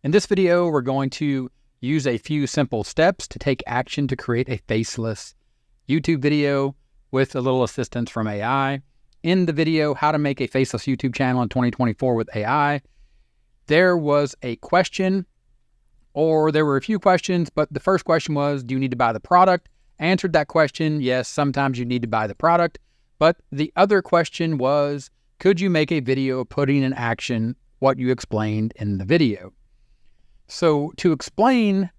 In this video, we're going to use a few simple steps to take action to create a faceless YouTube video with a little assistance from AI. In the video, how to make a faceless YouTube channel in 2024 with AI, there was a question, or there were a few questions, but the first question was, do you need to buy the product? I answered that question, yes, sometimes you need to buy the product. But the other question was, could you make a video putting in action what you explained in the video? So to explain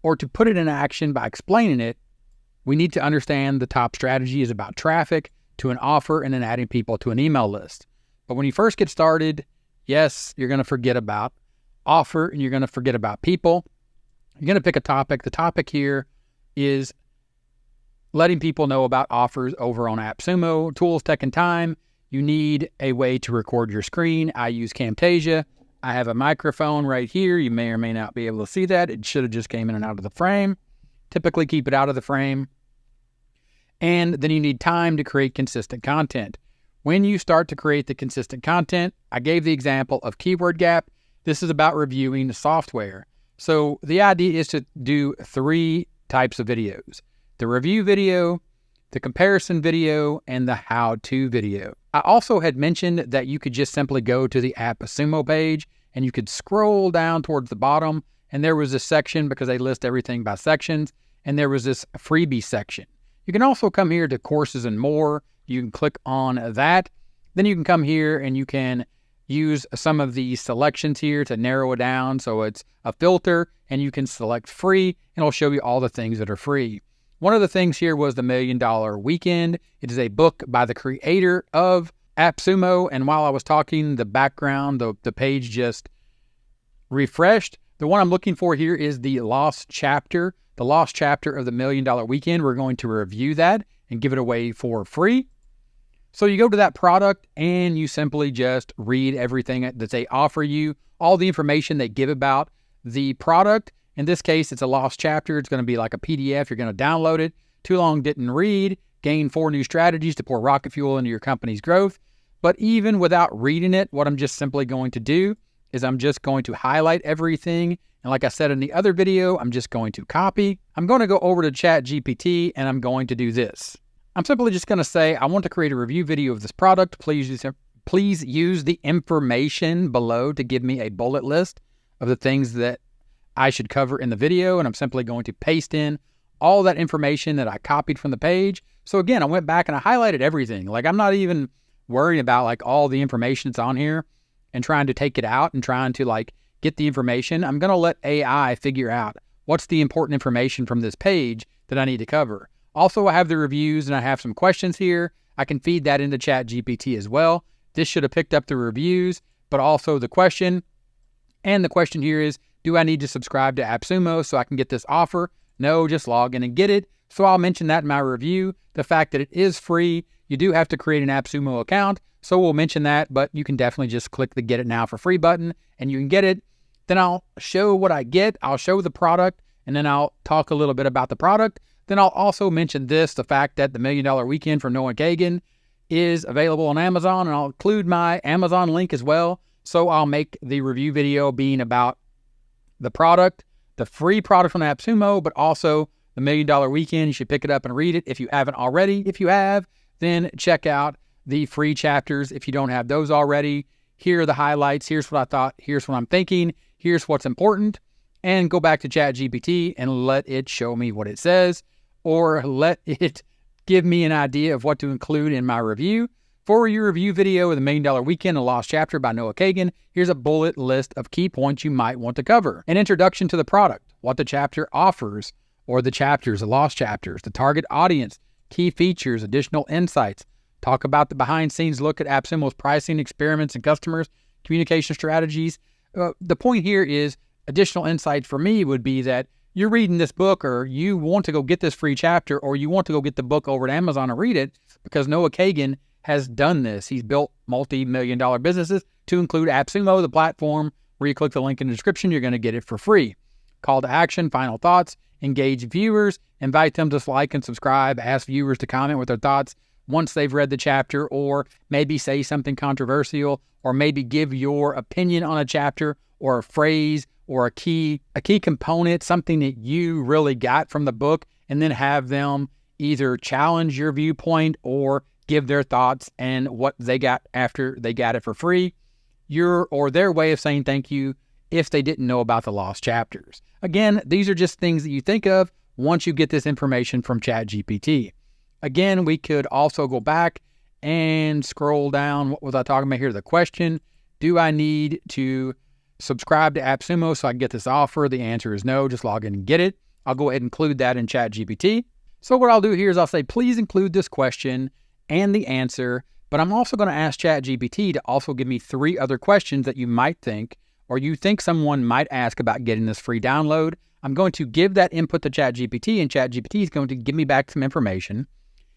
or to put it in action by explaining it, we need to understand the top strategy is about traffic to an offer and then adding people to an email list. But when you first get started, yes, you're going to forget about offer and you're going to forget about people. You're going to pick a topic. The topic here is letting people know about offers over on AppSumo. Tools, tech, and time. You need a way to record your screen. I use Camtasia. I have a microphone right here. You may or may not be able to see that. It should have just came in and out of the frame. Typically keep it out of the frame. And then you need time to create consistent content. When you start to create the consistent content, I gave the example of Keyword Gap. This is about reviewing the software. So the idea is to do 3 types of videos: the review video, the comparison video, and the how-to video. I also had mentioned that you could just simply go to the AppSumo page and you could scroll down towards the bottom, and there was a section because they list everything by sections, and there was this freebie section. You can also come here to courses and more. You can click on that. Then you can come here and you can use some of these selections here to narrow it down. So it's a filter and you can select free and it'll show you all the things that are free. One of the things here was the $1 Million Weekend. It is a book by the creator of AppSumo. And while I was talking, the background, the page just refreshed. The one I'm looking for here is the lost chapter. The lost chapter of the $1 Million Weekend. We're going to review that and give it away for free. So you go to that product and you simply just read everything that they offer you, all the information they give about the product. In this case, it's a lost chapter. It's going to be like a PDF. You're going to download it. Too long didn't read. Gain 4 new strategies to pour rocket fuel into your company's growth. But even without reading it, what I'm just simply going to do is I'm just going to highlight everything. And like I said in the other video, I'm just going to copy. I'm going to go over to ChatGPT and I'm going to do this. I'm simply just going to say, I want to create a review video of this product. Please use the information below to give me a bullet list of the things that I should cover in the video. And I'm simply going to paste in all that information that I copied from the page. So again, I went back and I highlighted everything. Like I'm not even worrying about like all the information that's on here and trying to take it out and trying to like get the information. I'm going to let AI figure out what's the important information from this page that I need to cover. Also, I have the reviews and I have some questions here. I can feed that into ChatGPT as well. This should have picked up the reviews, but also the question. And the question here is, do I need to subscribe to AppSumo so I can get this offer? No, just log in and get it. So I'll mention that in my review. The fact that it is free, you do have to create an AppSumo account. So we'll mention that, but you can definitely just click the Get It Now for Free button and you can get it. Then I'll show what I get. I'll show the product and then I'll talk a little bit about the product. Then I'll also mention this, the fact that the $1 Million Weekend from Noah Kagan is available on Amazon, and I'll include my Amazon link as well. So I'll make the review video being about the product, the free product from AppSumo, but also the $1 Million Weekend. You should pick it up and read it if you haven't already. If you have, then check out the free chapters. If you don't have those already, here are the highlights. Here's what I thought. Here's what I'm thinking. Here's what's important. And go back to ChatGPT and let it show me what it says, or let it give me an idea of what to include in my review. For your review video of the $1 Million Weekend, A Lost Chapter by Noah Kagan, here's a bullet list of key points you might want to cover. An introduction to the product, what the chapter offers, or the chapters, the lost chapters, the target audience, key features, additional insights. Talk about the behind-the-scenes look at AppSumo's pricing, experiments, and customers, communication strategies. The point here is additional insight for me would be that you're reading this book or you want to go get this free chapter or you want to go get the book over at Amazon and read it because Noah Kagan has done this. He's built multi-million-dollar businesses to include AppSumo, the platform where you click the link in the description, you're going to get it for free. Call to action, final thoughts, engage viewers, invite them to like and subscribe, ask viewers to comment with their thoughts once they've read the chapter, or maybe say something controversial, or maybe give your opinion on a chapter or a phrase or a key component, something that you really got from the book, and then have them either challenge your viewpoint or give their thoughts and what they got after they got it for free, or their way of saying thank you if they didn't know about the lost chapters. Again, these are just things that you think of once you get this information from ChatGPT. Again, we could also go back and scroll down. What was I talking about here? The question, do I need to subscribe to AppSumo so I can get this offer? The answer is no. Just log in and get it. I'll go ahead and include that in ChatGPT. So what I'll do here is I'll say, please include this question and the answer, but I'm also going to ask ChatGPT to also give me 3 other questions that you might think, or you think someone might ask about getting this free download. I'm going to give that input to ChatGPT, and ChatGPT is going to give me back some information.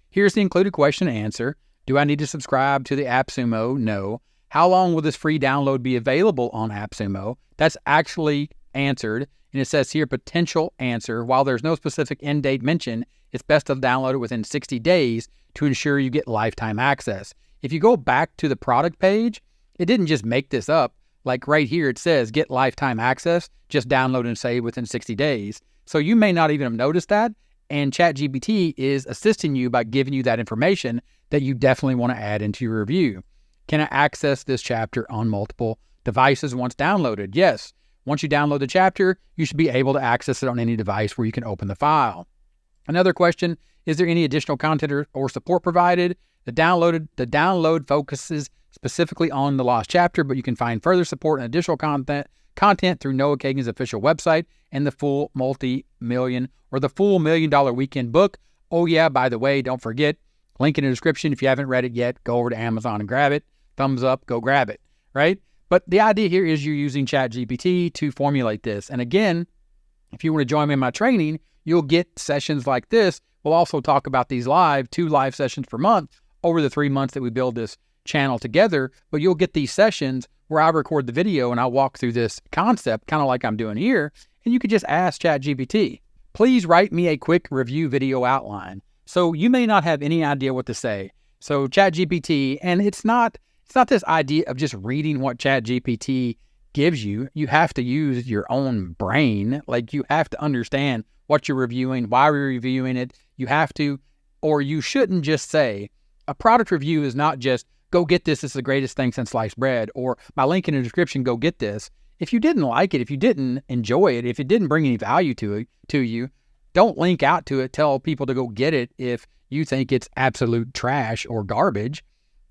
Here's the included question and answer. Do I need to subscribe to the AppSumo? No. How long will this free download be available on AppSumo? That's actually answered, and it says here potential answer. While there's no specific end date mentioned, it's best to download it within 60 days to ensure you get lifetime access. If you go back to the product page, it didn't just make this up. Like right here, it says get lifetime access, just download and save within 60 days. So you may not even have noticed that, and ChatGPT is assisting you by giving you that information that you definitely want to add into your review. Can I access this chapter on multiple devices once downloaded? Yes. Once you download the chapter, you should be able to access it on any device where you can open the file. Another question, is there any additional content or support provided? The download focuses specifically on the lost chapter, but you can find further support and additional content through Noah Kagan's official website and the full multi-million or the full $1 Million Weekend book. Oh yeah, by the way, don't forget, link in the description. If you haven't read it yet, go over to Amazon and grab it. Thumbs up, go grab it, right? But the idea here is you're using ChatGPT to formulate this. And again, if you want to join me in my training, you'll get sessions like this. We'll also talk about these 2 live sessions per month over the 3 months that we build this channel together. But you'll get these sessions where I record the video and I'll walk through this concept, kind of like I'm doing here. And you could just ask ChatGPT, please write me a quick review video outline. So you may not have any idea what to say. So ChatGPT, and it's not this idea of just reading what ChatGPT gives you. You have to use your own brain. Like you have to understand what you're reviewing, why we're reviewing it. You have to, or you shouldn't just say, a product review is not just, go get this, it's the greatest thing since sliced bread, or my link in the description, go get this. If you didn't like it, if you didn't enjoy it, if it didn't bring any value to you, don't link out to it, tell people to go get it if you think it's absolute trash or garbage.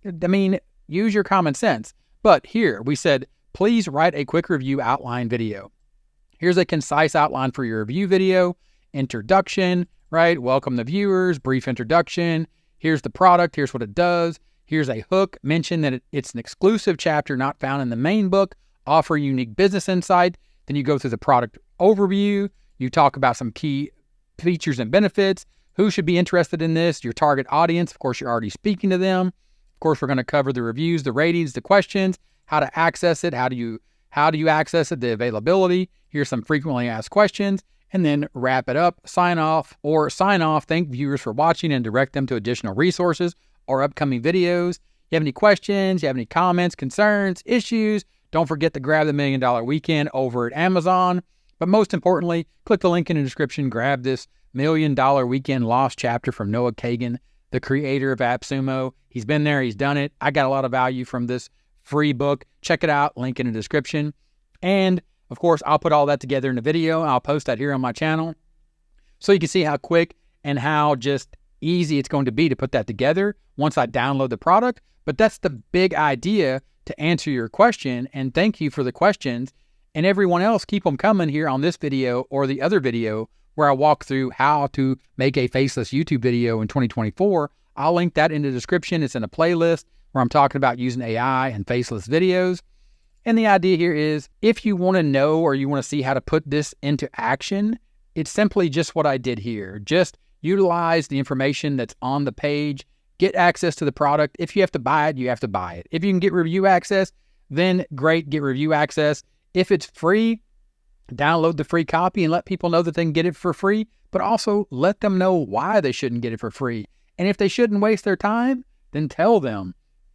I mean, use your common sense. But here we said, please write a quick review outline video. Here's a concise outline for your review video. Introduction, right? Welcome the viewers, brief introduction. Here's the product, here's what it does. Here's a hook, mention that it's an exclusive chapter not found in the main book, offer unique business insight. Then you go through the product overview. You talk about some key features and benefits. Who should be interested in this? Your target audience. Of course, you're already speaking to them. Of course, we're going to cover the reviews, the ratings, the questions, how to access it, how do you access it, the availability. Here's some frequently asked questions, and then wrap it up, sign off, thank viewers for watching and direct them to additional resources or upcoming videos. You have any questions, you have any comments, concerns, issues, don't forget to grab the $1 Million Weekend over at Amazon. But most importantly, click the link in the description, grab this $1 Million Weekend Lost chapter from Noah Kagan, the creator of AppSumo. He's been there, he's done it. I got a lot of value from this free book. Check it out, link in the description. And of course, I'll put all that together in a video and I'll post that here on my channel so you can see how quick and how just easy it's going to be to put that together once I download the product. But that's the big idea, to answer your question, and thank you for the questions. And everyone else, keep them coming here on this video or the other video where I walk through how to make a faceless YouTube video in 2024. I'll link that in the description. It's in a playlist where I'm talking about using AI and faceless videos. And the idea here is, if you want to know or you want to see how to put this into action, it's simply just what I did here. Just utilize the information that's on the page, get access to the product. If you have to buy it, you have to buy it. If you can get review access, then great, get review access. If it's free, download the free copy and let people know that they can get it for free, but also let them know why they shouldn't get it for free. And if they shouldn't waste their time, then tell them.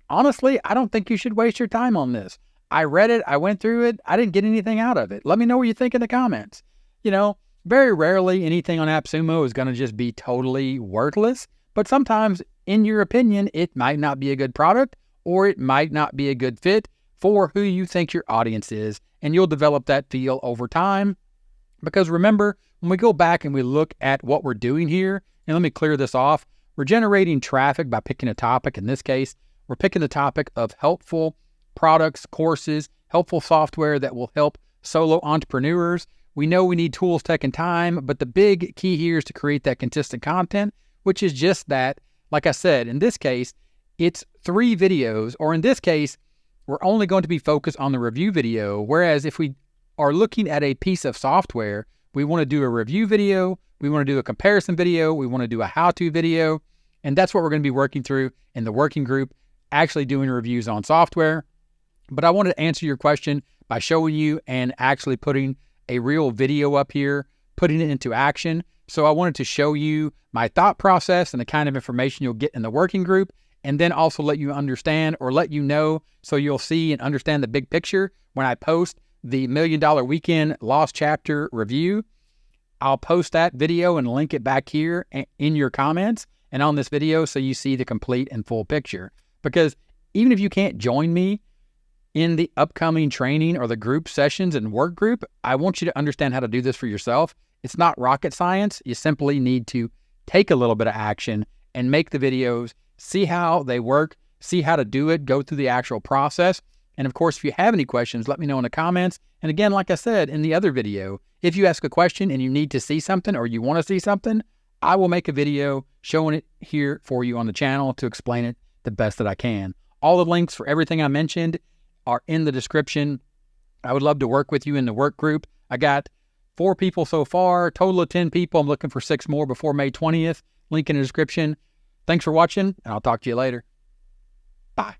Honestly, I don't think you should waste your time on this. I read it, I went through it, I didn't get anything out of it. Let me know what you think in the comments. You know, very rarely anything on AppSumo is going to just be totally worthless, but sometimes, in your opinion, it might not be a good product or it might not be a good fit for who you think your audience is, and you'll develop that feel over time. Because remember, when we go back and we look at what we're doing here, and let me clear this off, we're generating traffic by picking a topic. In this case, we're picking the topic of helpful products, courses, helpful software that will help solo entrepreneurs. We know we need tools, tech, and time, but the big key here is to create that consistent content, which is just that. Like I said, in this case, it's 3 videos, or in this case, we're only going to be focused on the review video. Whereas if we are looking at a piece of software, we want to do a review video, we want to do a comparison video, we want to do a how-to video, and that's what we're going to be working through in the working group, actually doing reviews on software. But I wanted to answer your question by showing you and actually putting a real video up here, putting it into action. So I wanted to show you my thought process and the kind of information you'll get in the working group, and then also let you understand or let you know so you'll see and understand the big picture when I post the $1 Million Weekend Lost Chapter review. I'll post that video and link it back here in your comments and on this video so you see the complete and full picture. Because even if you can't join me in the upcoming training or the group sessions and work group, I want you to understand how to do this for yourself. It's not rocket science. You simply need to take a little bit of action and make the videos, see how they work, see how to do it, go through the actual process. And of course, if you have any questions, let me know in the comments. And again, like I said in the other video, if you ask a question and you need to see something or you want to see something, I will make a video showing it here for you on the channel to explain it the best that I can. All the links for everything I mentioned are in the description. I would love to work with you in the work group. I got 4 people so far, total of 10 people. I'm looking for 6 more before May 20th. Link in the description. Thanks for watching, and I'll talk to you later. Bye.